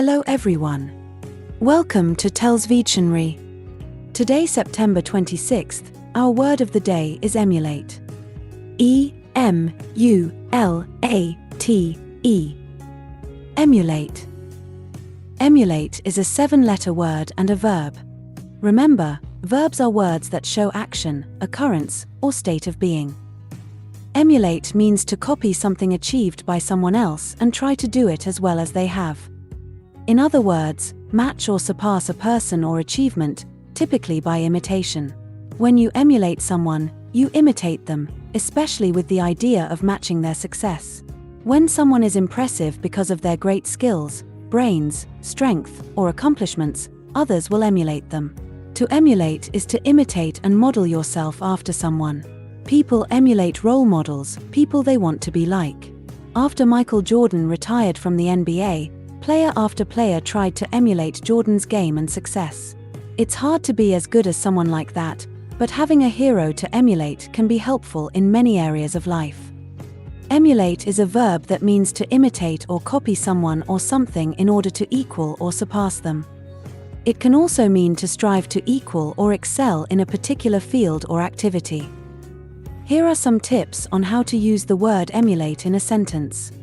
Hello everyone. Welcome to TELLS Videtionary. Today, September 26th, our word of the day is emulate. E-M-U-L-A-T-E. Emulate. Emulate is a 7-letter word and a verb. Remember, verbs are words that show action, occurrence, or state of being. Emulate means to copy something achieved by someone else and try to do it as well as they have. In other words, match or surpass a person or achievement, typically by imitation. When you emulate someone, you imitate them, especially with the idea of matching their success. When someone is impressive because of their great skills, brains, strength, or accomplishments, others will emulate them. To emulate is to imitate and model yourself after someone. People emulate role models, people they want to be like. After Michael Jordan retired from the NBA, player after player tried to emulate Jordan's game and success. It's hard to be as good as someone like that, but having a hero to emulate can be helpful in many areas of life. Emulate is a verb that means to imitate or copy someone or something in order to equal or surpass them. It can also mean to strive to equal or excel in a particular field or activity. Here are some tips on how to use the word emulate in a sentence.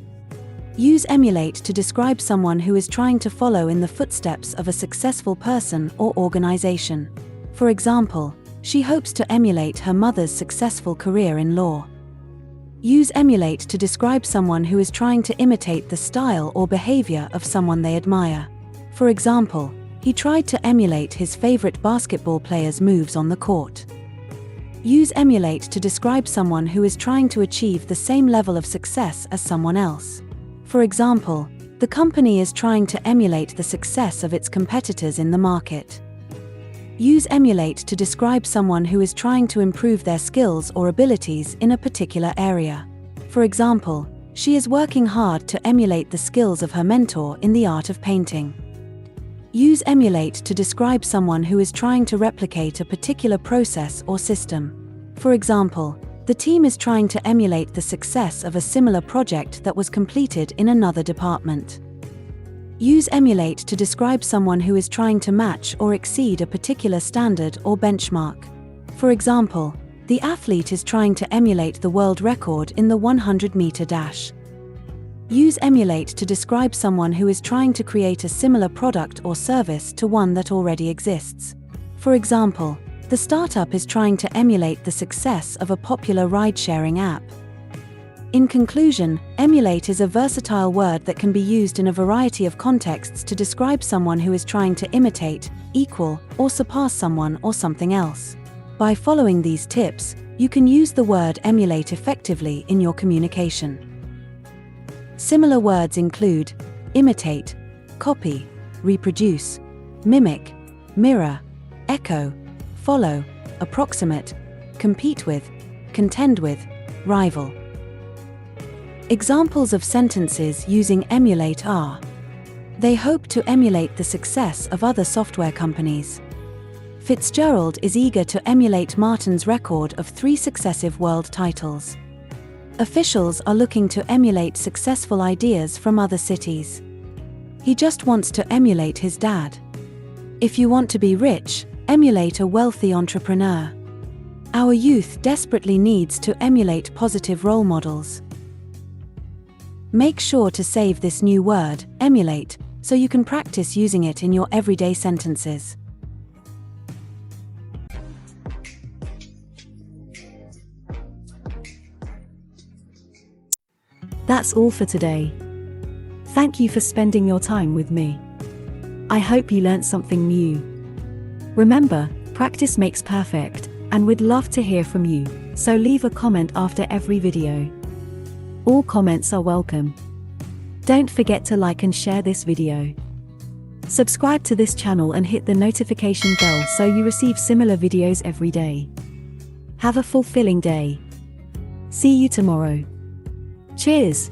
Use emulate to describe someone who is trying to follow in the footsteps of a successful person or organization. For example, she hopes to emulate her mother's successful career in law. Use emulate to describe someone who is trying to imitate the style or behavior of someone they admire. For example, he tried to emulate his favorite basketball player's moves on the court. Use emulate to describe someone who is trying to achieve the same level of success as someone else. For example, the company is trying to emulate the success of its competitors in the market. Use emulate to describe someone who is trying to improve their skills or abilities in a particular area. For example, she is working hard to emulate the skills of her mentor in the art of painting. Use emulate to describe someone who is trying to replicate a particular process or system. For example, the team is trying to emulate the success of a similar project that was completed in another department. Use emulate to describe someone who is trying to match or exceed a particular standard or benchmark. For example, the athlete is trying to emulate the world record in the 100-meter dash. Use emulate to describe someone who is trying to create a similar product or service to one that already exists. For example, the startup is trying to emulate the success of a popular ride-sharing app. In conclusion, emulate is a versatile word that can be used in a variety of contexts to describe someone who is trying to imitate, equal, or surpass someone or something else. By following these tips, you can use the word emulate effectively in your communication. Similar words include imitate, copy, reproduce, mimic, mirror, echo, follow, approximate, compete with, contend with, rival. Examples of sentences using emulate are: they hope to emulate the success of other software companies. Fitzgerald is eager to emulate Martin's record of 3 successive world titles. Officials are looking to emulate successful ideas from other cities. He just wants to emulate his dad. If you want to be rich, emulate a wealthy entrepreneur. Our youth desperately needs to emulate positive role models. Make sure to save this new word, emulate, so you can practice using it in your everyday sentences. That's all for today. Thank you for spending your time with me. I hope you learned something new. Remember, practice makes perfect, and we'd love to hear from you, so leave a comment after every video. All comments are welcome. Don't forget to like and share this video. Subscribe to this channel and hit the notification bell so you receive similar videos every day. Have a fulfilling day. See you tomorrow. Cheers!